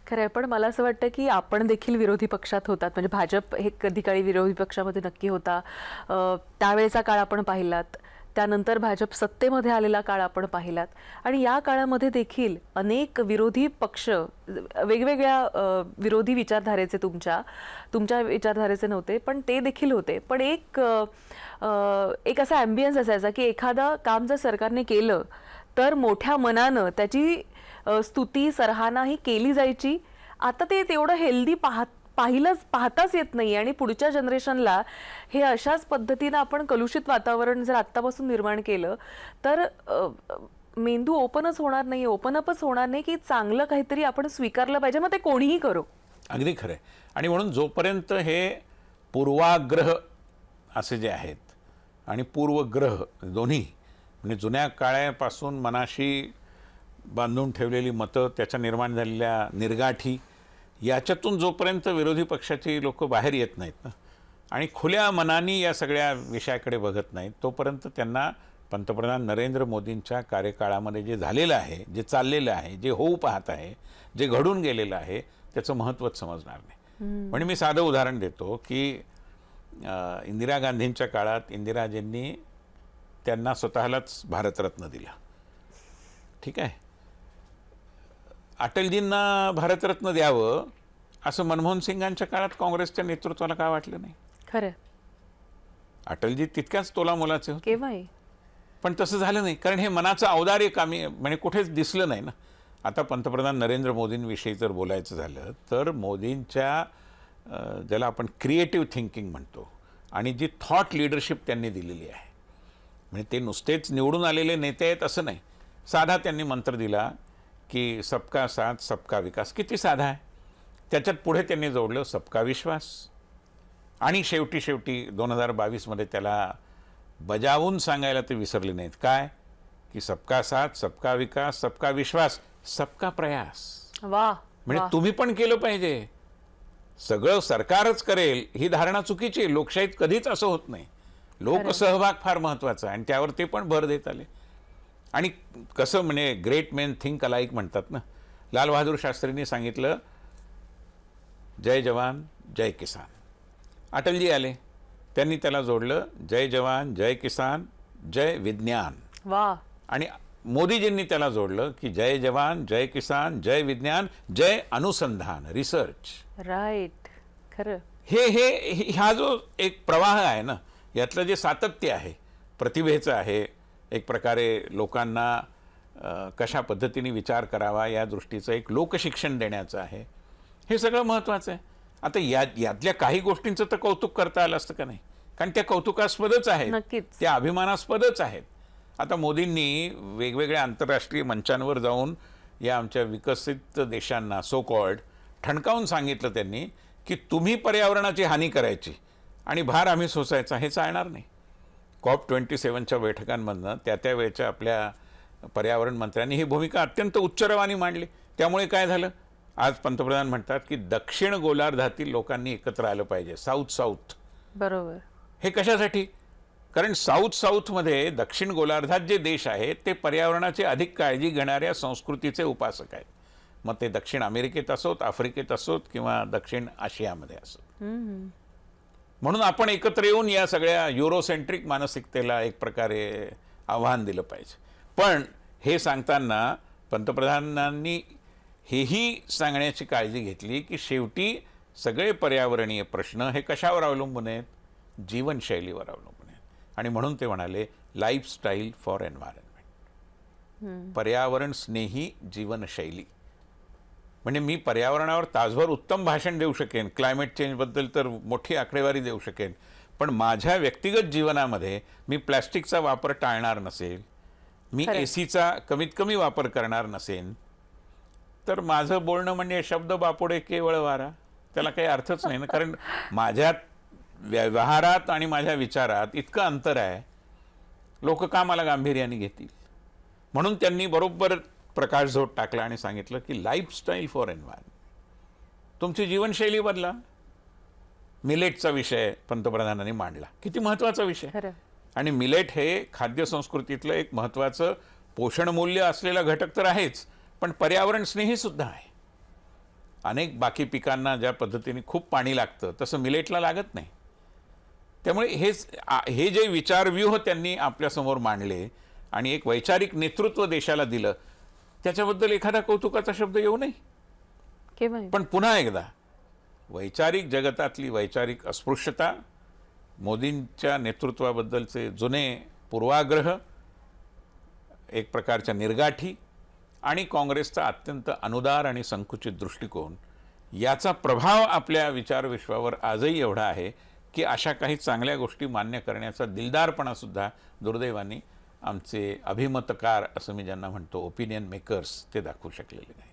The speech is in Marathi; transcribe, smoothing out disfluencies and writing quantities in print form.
खरं आहे, पण मला असं वाटतं की आपण देखील विरोधी पक्षात होतात. म्हणजे भाजप हे कधी काळी विरोधी पक्षामध्ये नक्की होता. त्यावेळेचा काळ आपण पाहिलात. त्यानंतर भाजप सत्तेमध्ये आलेला काळ आपण पाहिलात आणि या काळामध्ये देखील अनेक विरोधी पक्ष वेगवेगळ्या विरोधी विचारधारेचे तुमच्या विचारधारेचे नव्हते, पण ते देखील होते. पण एक असा ॲम्बियन्स असायचा की एखादं काम जर सरकारने केलं तर मोठ्या मनानं त्याची स्तुती सराहना ही केली जायची. आता ते तेवढं हेल्दी पाहताच येत नाही आणि पुढच्या जनरेशनला हे अशाच पद्धतीनं आपण कलुषित वातावरण जर आत्तापासून निर्माण केलं तर मेंदू ओपनच होणार नाही, ओपनअपच होणार नाही की चांगलं काहीतरी आपण स्वीकारलं पाहिजे, मग ते कोणीही करो. अगदी खरं आहे. आणि म्हणून जोपर्यंत हे पूर्वाग्रह असे जे आहेत आणि पूर्वग्रह दोन्ही म्हणजे जुन्या काळापासून मनाशी बांधून ठेवलेली मतं, त्याच्या निर्माण झालेल्या निर्गाठी, याच्यातून जोपर्यंत विरोधी पक्षाची लोक बाहेर येत नाहीत ना आणि खुल्या मनाने या सगळ्या विषयाकडे बघत नाहीत, तोपर्यंत त्यांना पंतप्रधान नरेंद्र मोदींच्या कार्यकाळामध्ये जे झालेलं आहे, जे चाललेलं आहे, जे होऊ पाहत आहे, जे घडून गेलेलं आहे, त्याचं महत्त्वच समजणार नाही. म्हणजे मी साधं उदाहरण देतो की इंदिरा गांधींच्या काळात इंदिराजींनी त्यांना स्वतःलाच भारतरत्न दिला. ठीक आहे. अटलजींना भारतरत्न द्यावं असं मनमोहन सिंगांच्या काळात काँग्रेसच्या नेतृत्वाला काय वाटलं नाही. खरं. अटलजी तितक्याच तोलामोलाचे होते. केव्हाही. पण तसं झालं नाही, कारण हे मनाचं औदार्य कामी म्हणजे कुठेच दिसलं नाही ना. आता पंतप्रधान नरेंद्र मोदींविषयी जर बोलायचं झालं तर मोदींच्या ज्याला आपण क्रिएटिव्ह थिंकिंग म्हणतो आणि जी थॉट लिडरशिप त्यांनी दिलेली आहे, म्हणजे ते नुसतेच निवडून आलेले नेते आहेत असं नाही. साधा त्यांनी मंत्र दिला की सबका साथ सबका विकास. किती साधा आहे. त्याच्यात पुढे त्यांनी जोडलं सबका विश्वास आणि शेवटी 2022मध्ये त्याला बजावून सांगायला ते विसरले नाहीत. काय की सबका साथ सबका विकास सबका विश्वास सबका प्रयास. वाह. म्हणजे तुम्ही पण केलं पाहिजे. सगळं सरकारच करेल ही धारणा चुकीची आहे. लोकशाहीत कधीच असं होत नाही. लोकसहभाग फार महत्त्वाचा आहे आणि त्यावर ते पण भर देत आले. आणि कसं म्हणजे ग्रेट मेन थिंक अलाइक म्हणतात ना. लाल बहादूर शास्त्रींनी सांगितलं जय जवान जय किसान. अटलजी आले, त्यांनी त्याला जोडलं जय जवान जय किसान जय विज्ञान. वाह. आणि मोदीजींनी त्याला जोडलं की जय जवान जय किसान जय विज्ञान जय अनुसंधान रिसर्च. राईट. खरं. हा जो एक प्रवाह आहे ना, यातलं जे सातत्य आहे, प्रतिभेचं आहे, एक प्रकारे लोकांना कशा पद्धतीने विचार करावा या दृष्टीचं एक लोकशिक्षण देण्याचं आहे, हे सगळं महत्त्वाचं आहे. आता यातल्या काही गोष्टींचं तर कौतुक करता आलं असतं का नाही, कारण त्या कौतुकास्पदच आहेत, त्या अभिमानास्पदच आहेत. आता मोदींनी वेगवेगळ्या आंतरराष्ट्रीय मंचांवर जाऊन या आमच्या विकसित देशांना सो कॉल्ड ठणकावून सांगितलं त्यांनी की तुम्ही पर्यावरणाची हानी करायची आणि भार आम्ही सोसायचा, हे चालणार नाही. COP27च्या बैठकांमधनं त्या वेळच्या आपल्या पर्यावरण मंत्र्यांनी ही भूमिका अत्यंत उच्चरवानी मांडली. त्यामुळे काय झालं, आज पंतप्रधान म्हणतात की दक्षिण गोलार्धातील लोकांनी एकत्र आलं पाहिजे, साऊथ. बरोबर. हे कशासाठी, कारण साऊथमध्ये दक्षिण गोलार्धात जे देश आहेत ते पर्यावरणाची अधिक काळजी घेणाऱ्या संस्कृतीचे उपासक आहेत. मग ते दक्षिण अमेरिकेत असोत, आफ्रिकेत असोत किंवा दक्षिण आशियामध्ये असोत. म्हणून आपण एकत्र येऊन या सगळ्या युरोसेंट्रिक मानसिकतेला एक प्रकारे आव्हान दिलं पाहिजे. पण हे सांगताना पंतप्रधानांनी हेही सांगण्याची काळजी घेतली की शेवटी सगळे पर्यावरणीय प्रश्न हे कशावर अवलंबून आहेत, जीवनशैलीवर अवलंबून आहेत. आणि म्हणून ते म्हणाले लाईफस्टाईल फॉर एन्व्हायरमेंट, पर्यावरण स्नेही जीवनशैली. म्हणजे मी पर्यावरणावर तासभर उत्तम भाषण देऊ शकेन, क्लायमेट चेंजबद्दल तर मोठी आकडेवारी देऊ शकेन, पण माझ्या व्यक्तिगत जीवनामध्ये मी प्लॅस्टिकचा वापर टाळणार नसेल, मी एसीचा कमीत कमी वापर करणार नसेन, तर माझं बोलणं म्हणजे शब्द बापुडे केवळ वारा, त्याला काही अर्थच नाही ना. कारण माझ्या व्यवहारात आणि माझ्या विचारात इतकं अंतर आहे, लोक का मला गांभीर्याने घेतील. म्हणून त्यांनी बरोबर प्रकाशझोत टाकला आणि सांगितलं की लाईफस्टाईल फॉर एन्व्हायरमेंट, तुमची जीवनशैली बदला. मिलेटचा विषय पंतप्रधानांनी मांडला, किती महत्त्वाचा विषय. आणि मिलेट हे खाद्य संस्कृतीतलं एक महत्त्वाचं पोषण मूल्य असलेला घटक तर आहेच, पण पर्यावरण स्नेही सुद्धा आहे. अनेक बाकी पिकांना ज्या पद्धतीने खूप पाणी लागतं तसं मिलेटला लागत नाही. त्यामुळे हे जे विचारव्यूह त्यांनी आपल्यासमोर मांडले आणि एक वैचारिक नेतृत्व देशाला दिलं, त्याच्याबद्दल एखादा कौतुकाचा शब्द येऊ नये. केव्हाही. पण पुन्हा एकदा वैचारिक जगतातली वैचारिक अस्पृश्यता, मोदींच्या नेतृत्वाबद्दलचे जुने पूर्वाग्रह, एक प्रकारच्या निर्गाठी आणि काँग्रेसचा अत्यंत अनुदार आणि संकुचित दृष्टिकोन याचा प्रभाव आपल्या विचारविश्वावर आजही एवढा आहे की अशा काही चांगल्या गोष्टी मान्य करण्याचा दिलदारपणासुद्धा दुर्दैवाने आमचे अभिमतकार असं मी ज्यांना म्हणतो, ओपिनियन मेकर्स, ते दाखवू शकलेले नाही.